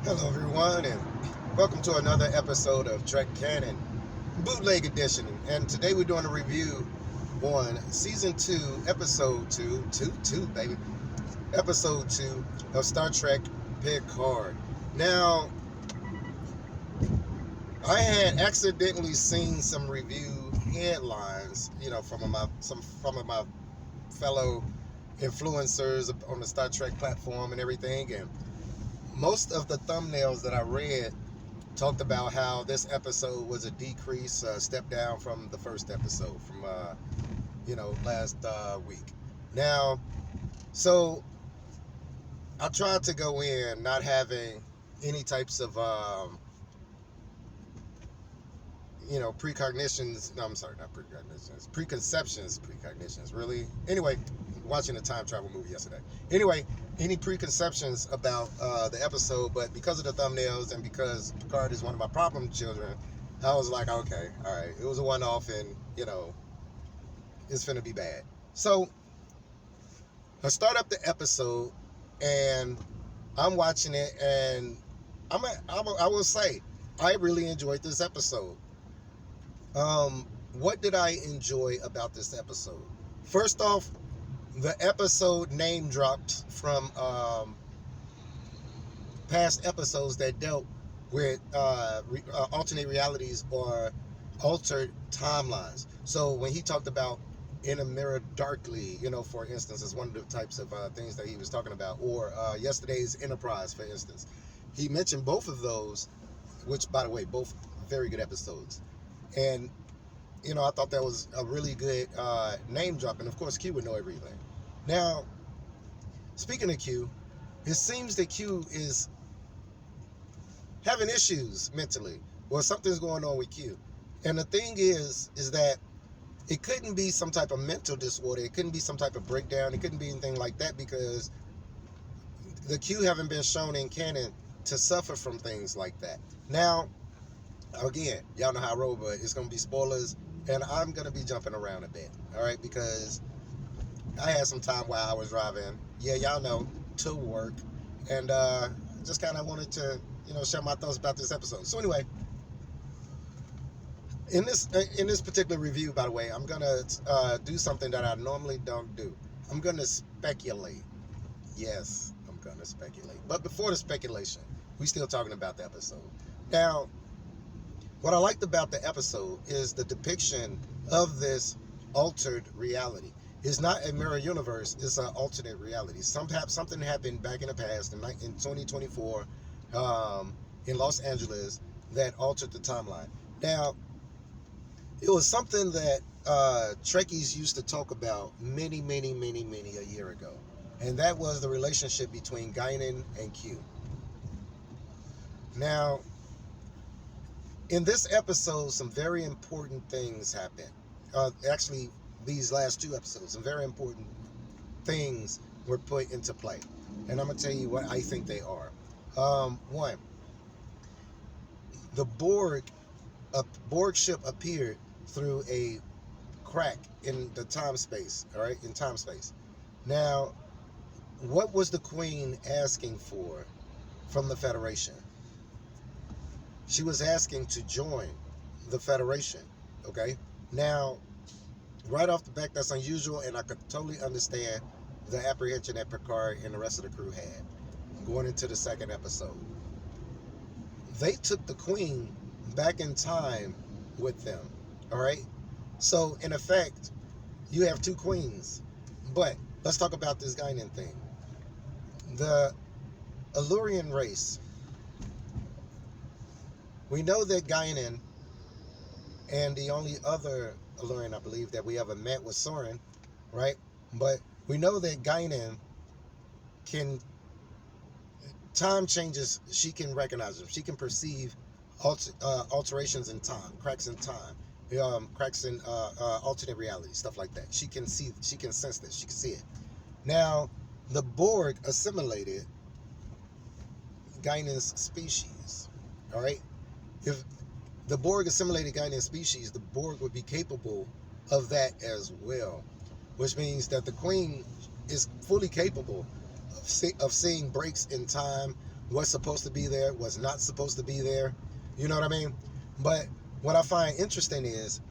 Hello, everyone, and welcome to another episode of Trek Canon Bootleg Edition. And today we're doing a review on Season 2, Episode 2, 2, baby, Episode 2 of Star Trek Picard. Now, I had accidentally seen some review headlines, from my fellow influencers on the Star Trek platform and everything, and most of the thumbnails that I read talked about how this episode was a decrease, step down from the first episode from last week. Now, so I tried to go in not having any types of precognitions. No, I'm sorry, not precognitions. Precognitions. Really. Anyway, watching a time travel movie yesterday. Anyway, any preconceptions about the episode, but because of the thumbnails and because Picard is one of my problem children, I was like, okay, all right, it was a one-off, and it's finna be bad. So I start up the episode, and I'm watching it, and I will say I really enjoyed this episode. What did I enjoy about this episode? First off, the episode name dropped from past episodes that dealt with alternate realities or altered timelines. So when he talked about in a mirror darkly, for instance, is one of the types of things that he was talking about, or yesterday's Enterprise, for instance, he mentioned both of those, which, by the way, both very good episodes. And I thought that was a really good name drop, and of course Q would know everything. Now, speaking of Q, it seems that Q is having issues mentally, or something's going on with Q. And the thing is that it couldn't be some type of mental disorder. It couldn't be some type of breakdown. It couldn't be anything like that, because the Q haven't been shown in canon to suffer from things like that. Now, again, y'all know how I roll, but it's going to be spoilers, and I'm going to be jumping around a bit, all right, because I had some time while I was driving, y'all know, to work, and just kind of wanted to, share my thoughts about this episode. So anyway, in this particular review, by the way, I'm going to do something that I normally don't do. I'm going to speculate. Yes, I'm going to speculate. But before the speculation, we still talking about the episode. Now, what I liked about the episode is the depiction of this altered reality. It's not a mirror universe, it's an alternate reality. Something happened back in the past, in 2024, in Los Angeles, that altered the timeline. Now, it was something that Trekkies used to talk about many a year ago. And that was the relationship between Guinan and Q. Now, in this episode, some very important things happen. Actually, these last two episodes, some very important things were put into play. And I'm going to tell you what I think they are. One, the Borg ship appeared through a crack in the time space, all right, in time space. Now, what was the Queen asking for from the Federation? She was asking to join the Federation, okay? Now, right off the back, that's unusual, and I could totally understand the apprehension that Picard and the rest of the crew had going into the second episode. They took the Queen back in time with them, all right? So, in effect, you have two queens. But let's talk about this Guinan thing. The Illurian race. We know that Guinan, and the only other Illurian, I believe, that we ever met was Soren, right? But we know that Guinan can, time changes, she can recognize them. She can perceive alterations in time, cracks in time, cracks in alternate reality, stuff like that. She can sense this, she can see it. Now, the Borg assimilated Guinan's species, all right? If the Borg assimilated Guinan species, the Borg would be capable of that as well, which means that the Queen is fully capable of seeing breaks in time what's supposed to be there, what's not supposed to be there. You know what I mean? But what I find interesting is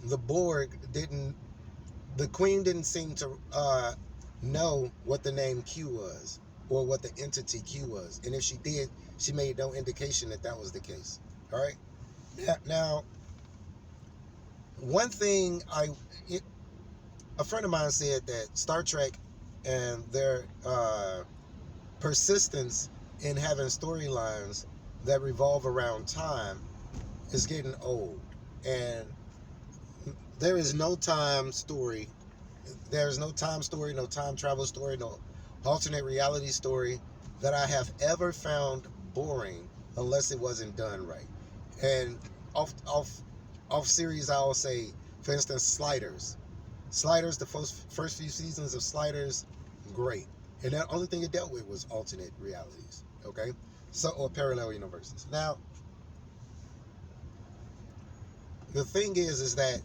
the Borg didn't, the Queen didn't seem to know what the name Q was or what the entity Q was. And if she did, she made no indication that that was the case. All right? Now one thing a friend of mine said that Star Trek and their persistence in having storylines that revolve around time is getting old. And there is no time story. There's no time story, no time travel story, no alternate reality story that I have ever found boring unless it wasn't done right. And off series, I'll say, for instance, Sliders. Sliders, the first few seasons of Sliders, great. And the only thing it dealt with was alternate realities, okay? So, or parallel universes. Now, the thing is that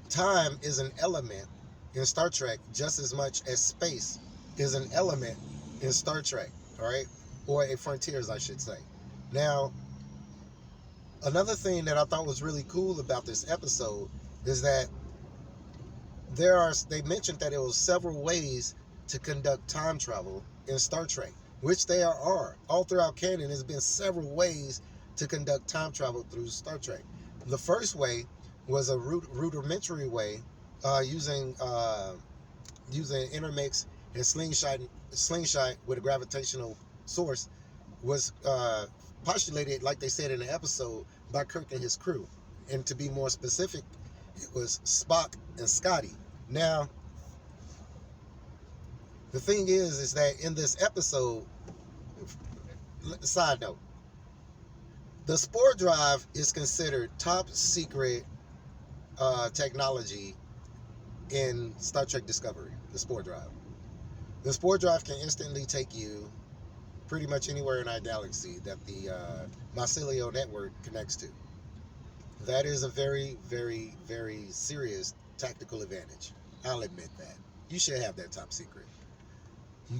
time is an element in Star Trek just as much as space is an element in Star Trek, all right? Or a frontiers, I should say. Now, another thing that I thought was really cool about this episode is that they mentioned that there was several ways to conduct time travel in Star Trek, which there are. All throughout canon, there's been several ways to conduct time travel through Star Trek. The first way was a rudimentary way using intermix and slingshot with a gravitational source was postulated, like they said in the episode, by Kirk and his crew. And to be more specific, it was Spock and Scotty. Now, the thing is that in this episode, side note, the Spore Drive is considered top secret technology in Star Trek Discovery, the Spore Drive. The Spore Drive can instantly take you pretty much anywhere in our galaxy that the mycelial network connects to. That is a very, very, very serious tactical advantage. I'll admit that. You should have that top secret.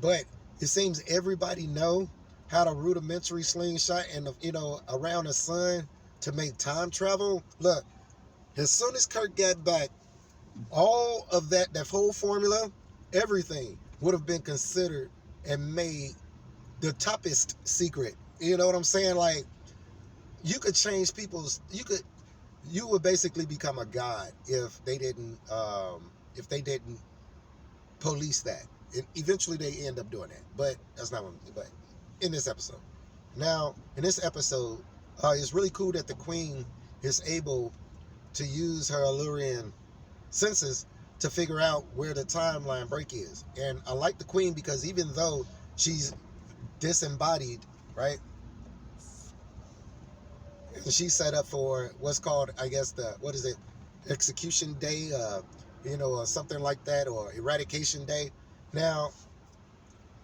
But it seems everybody know how to rudimentary slingshot and around the sun to make time travel. Look, as soon as Kirk got back, all of that whole formula, everything would have been considered and made the toppest secret. You know what I'm saying? Like, you could change you would basically become a god if they didn't police that. And eventually they end up doing that, but that's not what but in this episode. Now, in this episode, it's really cool that the Queen is able to use her Allurian senses to figure out where the timeline break is. And I like the Queen because even though she's disembodied, right? And she's set up for what's called, I guess, execution day, or something like that, or eradication day. Now,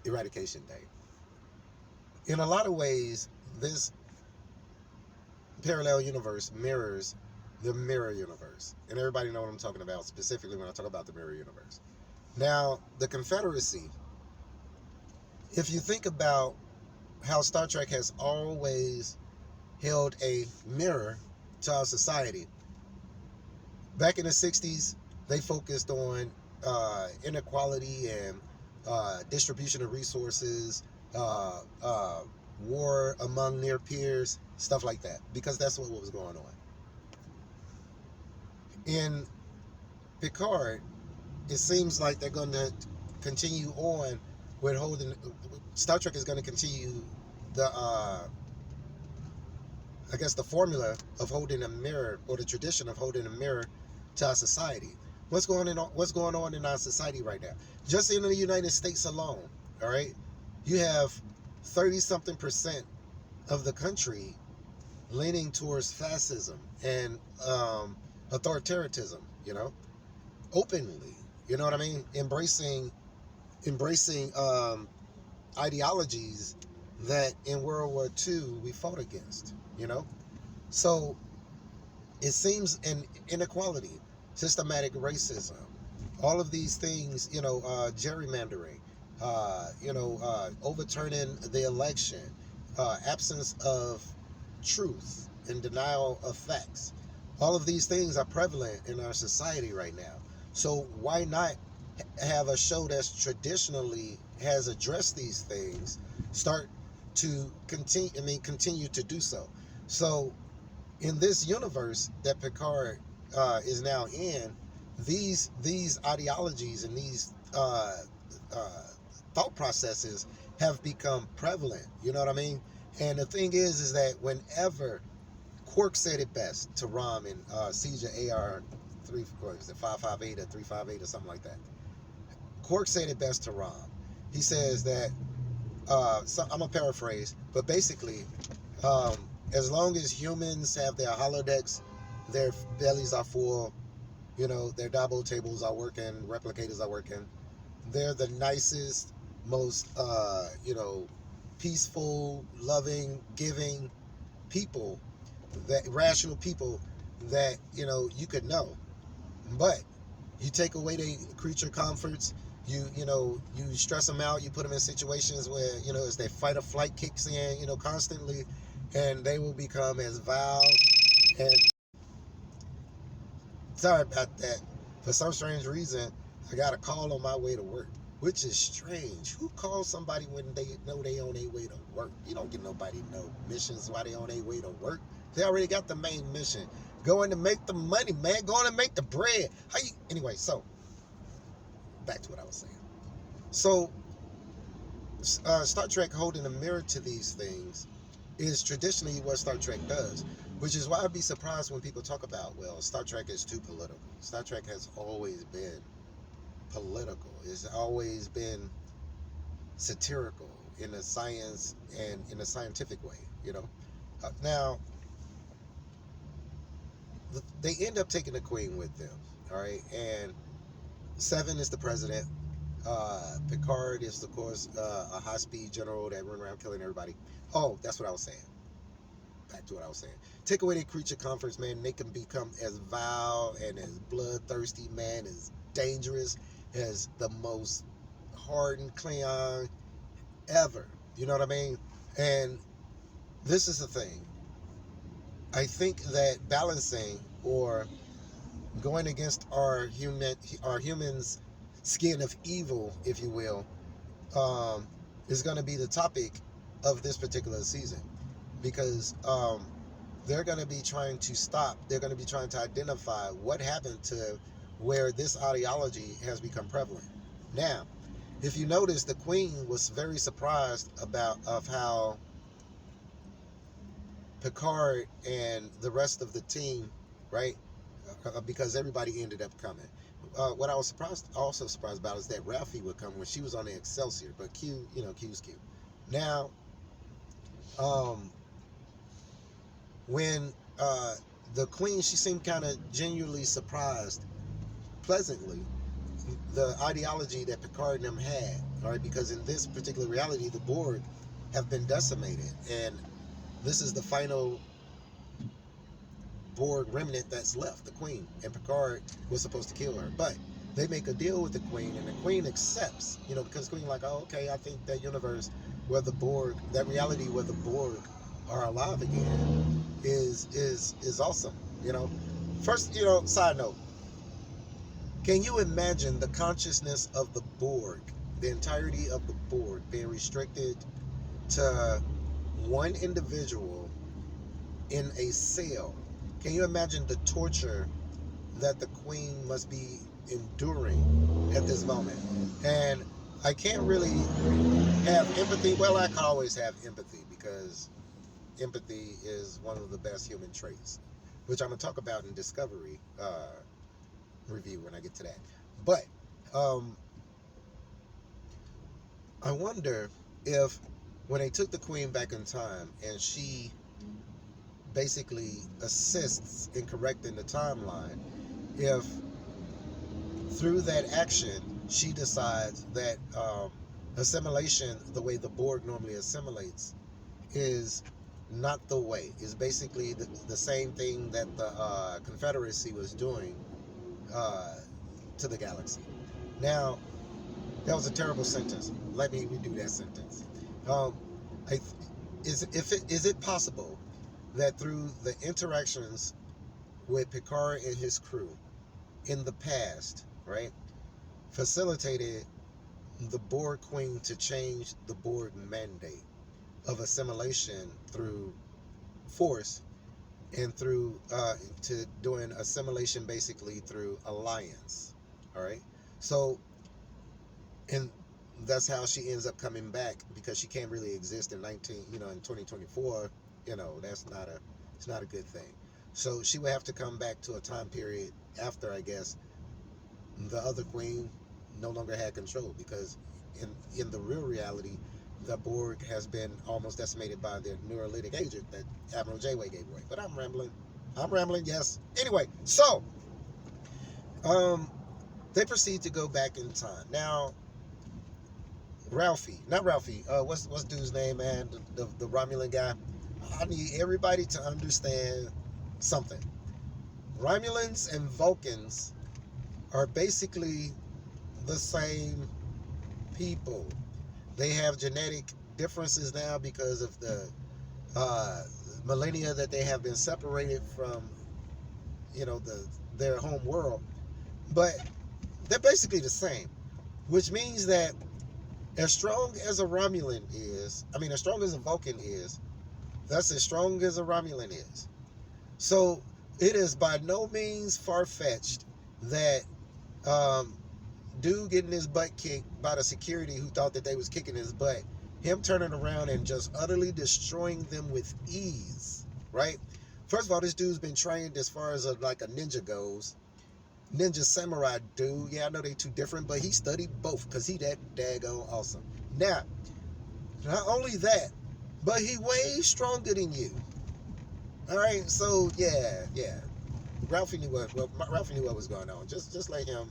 eradication day. In a lot of ways, this parallel universe mirrors the mirror universe. And everybody know what I'm talking about, specifically when I talk about the mirror universe. Now, the Confederacy, if you think about how Star Trek has always held a mirror to our society, back in the 60s, they focused on inequality and distribution of resources, war among near peers, stuff like that, because that's what was going on. In Picard, it seems like they're going to continue on with holding. Star Trek is going to continue the, the formula of holding a mirror, or the tradition of holding a mirror to our society. What's going on in our society right now? Just in the United States alone, all right, you have 30-something% of the country leaning towards fascism and authoritarianism, openly, you know what I mean? Embracing ideologies that in World War II we fought against, So it seems inequality, systematic racism, all of these things, gerrymandering, overturning the election, absence of truth and denial of facts. All of these things are prevalent in our society right now. So why not have a show that's traditionally has addressed these things start to continue to do so? So in this universe that Picard is now in, these ideologies and these uh, thought processes have become prevalent. You know what I mean? And the thing is that whenever Quark said it best to Rom in Siege of AR 3, what is it, 558 or 358 or something like that. Quark said it best to Rom. He says that I'm gonna paraphrase, but basically, um, as long as humans have their holodecks, their bellies are full, their Dabo tables are working, replicators are working. They're the nicest, most, peaceful, loving, giving people, that rational people that you could know. But you take away the creature comforts. You stress them out. You put them in situations where as their fight or flight kicks in, constantly, and they will become as vile and sorry about that. For some strange reason, I got a call on my way to work, which is strange. Who calls somebody when they know they on their way to work? You don't get nobody no missions while they on their way to work. They already got the main mission. Going to make the money, man. Going to make the bread. Anyway, so back to what I was saying. So Star Trek holding a mirror to these things is traditionally what Star Trek does, which is why I'd be surprised when people talk about, well, Star Trek is too political. Star Trek has always been political. It's always been satirical in a science and in a scientific way, Now, they end up taking the Queen with them, all right? And Seven is the president. Picard is, of course, a high-speed general that run around killing everybody. Oh, that's what I was saying. Back to what I was saying. Take away their creature comforts, man. They can become as vile and as bloodthirsty, man, as dangerous as the most hardened Klingon ever. You know what I mean? And this is the thing. I think that balancing or going against our humans' skin of evil, if you will, is going to be the topic of this particular season, because they're going to be trying to stop. They're going to be trying to identify what happened to where this ideology has become prevalent. Now, if you notice, the Queen was very surprised of how Picard and the rest of the team, right? Because everybody ended up coming. What I was also surprised about is that Ralphie would come when she was on the Excelsior, but Q's Q. Now, when the Queen, she seemed kind of genuinely surprised, pleasantly, the ideology that Picard and them had, all right? Because in this particular reality, the Borg have been decimated, and this is the final Borg remnant that's left, the Queen, and Picard was supposed to kill her, but they make a deal with the Queen, and the Queen accepts, because the Queen like, oh, okay, I think that universe where the Borg, that reality where the Borg are alive again is awesome, First, side note, can you imagine the consciousness of the Borg, the entirety of the Borg being restricted to one individual in a cell? Can you imagine the torture that the Queen must be enduring at this moment? And I can't really have empathy. Well, I can always have empathy, because empathy is one of the best human traits, which I'm going to talk about in Discovery review when I get to that. But I wonder if when they took the Queen back in time and she basically assists in correcting the timeline, if through that action she decides that assimilation, the way the Borg normally assimilates, is not the way. Is basically the same thing that the Confederacy was doing to the galaxy. Now, that was a terrible sentence. let me redo that sentence. Um, I, is it possible that through the interactions with Picard and his crew in the past, right, facilitated the Borg Queen to change the Borg mandate of assimilation through force and through to doing assimilation basically through alliance. All right, so and that's how she ends up coming back, because she can't really exist in 2024. That's not a it's not a good thing. So she would have to come back to a time period after, I guess, the other queen no longer had control, because in the real reality, the Borg has been almost decimated by the neurolytic agent that Admiral Janeway gave away. But I'm rambling. Yes. Anyway, so um, they proceed to go back in time. Now, Ralphie, not Ralphie. What's dude's name, man? The Romulan guy. I need everybody to understand something. Romulans and Vulcans are basically the same people. They have genetic differences now because of the millennia that they have been separated from, their home world. But they're basically the same, which means that as strong as a Romulan is, as strong as a Vulcan is, that's as strong as a Romulan is. So it is by no means far-fetched that dude getting his butt kicked by the security who thought that they was kicking his butt, him turning around and just utterly destroying them with ease, right? First of all, this dude's been trained as far as like a ninja goes. Ninja samurai dude. Yeah, I know they two different, but he studied both because he that daggone awesome. Now, not only that, but he way stronger than you. All right, so yeah. Ralphie knew what was going on. Just let him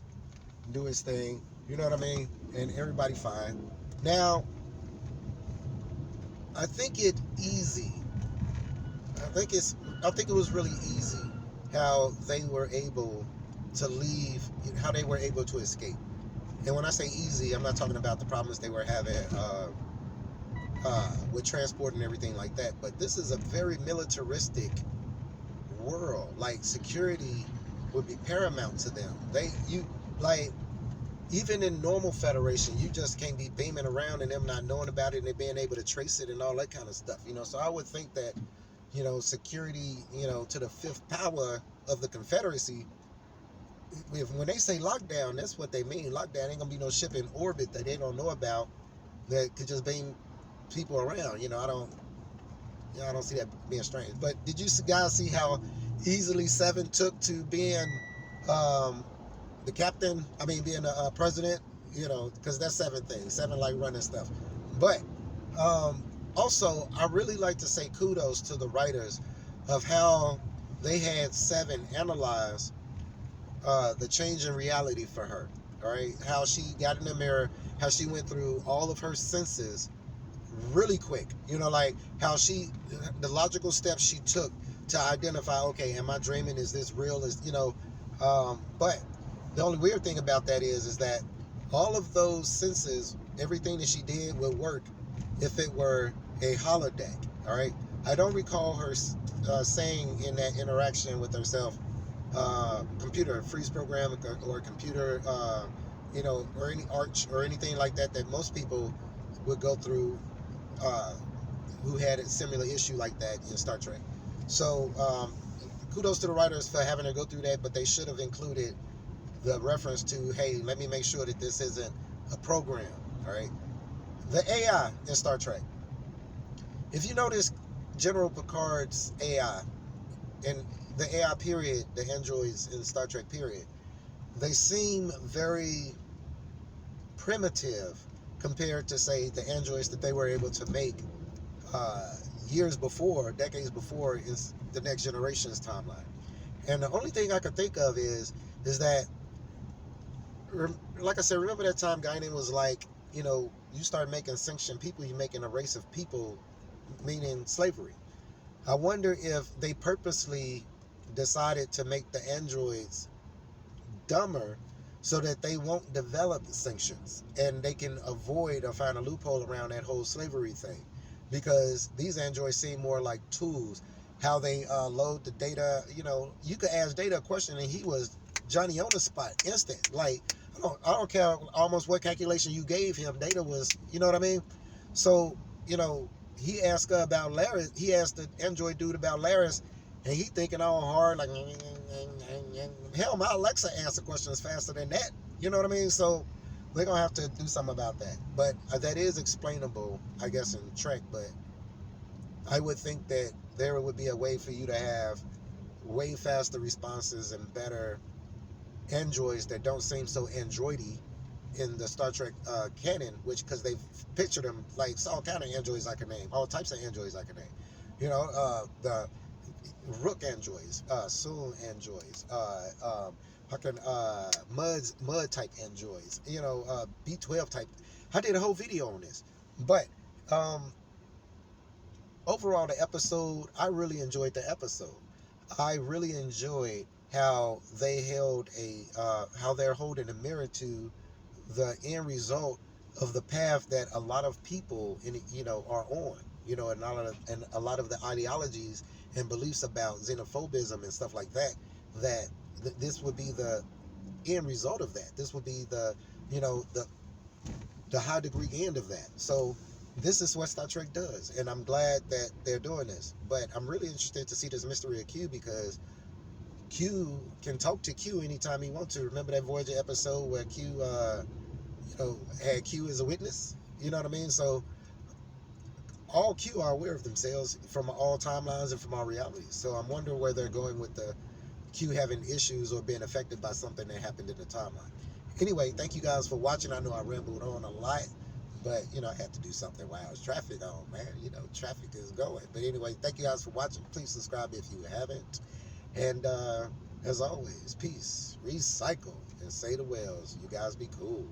do his thing. You know what I mean? And everybody fine. Now, I think it easy. I think it was really easy how they were able to leave, how they were able to escape. And when I say easy, I'm not talking about the problems they were having with transport and everything like that. But this is a very militaristic world. Like, security would be paramount to them. Even in normal Federation, you just can't be beaming around and them not knowing about it and they being able to trace it and all that kind of stuff. So I would think that, security, to the fifth power of the Confederacy, when they say lockdown, that's what they mean. Lockdown ain't gonna be no ship in orbit that they don't know about that could just beam people around. I don't see that being strange. But did you guys see how easily Seven took to being the captain? Being a president. Because that's Seven things. Seven like running stuff. But also, I really like to say kudos to the writers of how they had Seven analyze the change in reality for her. All right, how she got in the mirror, how she went through all of her senses really quick. Like how the logical steps she took to identify, okay, am I dreaming? Is this real? But the only weird thing about that is that all of those senses, everything that she did would work if it were a holodeck. All right, I don't recall her saying in that interaction with herself, computer freeze program or computer, or any arch or anything like that most people would go through who had a similar issue like that in Star Trek. So kudos to the writers for having to go through that, but they should have included the reference to, hey, let me make sure that this isn't a program. All right, the AI in Star Trek. If you notice General Picard's AI and the AI period, the androids in Star Trek period, they seem very primitive compared to, say, the androids that they were able to make decades before in the Next Generation's timeline. And the only thing I could think of is that, like I said, remember that time Guinan was like, you start making sentient people, you're making a race of people, meaning slavery. I wonder if they purposely decided to make the androids dumber so that they won't develop sanctions and they can avoid or find a loophole around that whole slavery thing, because these androids seem more like tools. How they load the data, you could ask Data a question and he was Johnny on the spot, instant. Like, I don't care almost what calculation you gave him. Data was, you know what I mean? So, he asked her about Laris. He asked the android dude about Laris, and he thinking all hard, like, hell, my Alexa answer questions faster than that. You know what I mean? So they're gonna have to do something about that. But that is explainable, I guess, in Trek. But I would think that there would be a way for you to have way faster responses and better androids that don't seem so androidy in the Star Trek canon, which, because they've pictured them like, it's all kind of androids I can name, all types of androids I can name. The Rook androids, Soon androids, fucking mud type androids, B12 type. I did a whole video on this, but um, overall, the episode, I really enjoyed the episode. I really enjoyed how they held how they're holding a mirror to the end result of the path that a lot of people are on, and a lot of the ideologies and beliefs about xenophobism and stuff like that, that this would be the end result of that. This would be the you know the high degree end of that. So this is what Star Trek does, and I'm glad that they're doing this. But I'm really interested to see this mystery of Q, because Q can talk to Q anytime he wants to. Remember that Voyager episode where Q, had Q as a witness? You know what I mean? So all Q are aware of themselves from all timelines and from all realities. So I'm wondering where they're going with the Q having issues or being affected by something that happened in the timeline. Anyway, thank you guys for watching. I know I rambled on a lot, but I had to do something while I was traffic on, man. Traffic is going. But anyway, thank you guys for watching. Please subscribe if you haven't. And as always, peace, recycle, and say the whales. You guys be cool.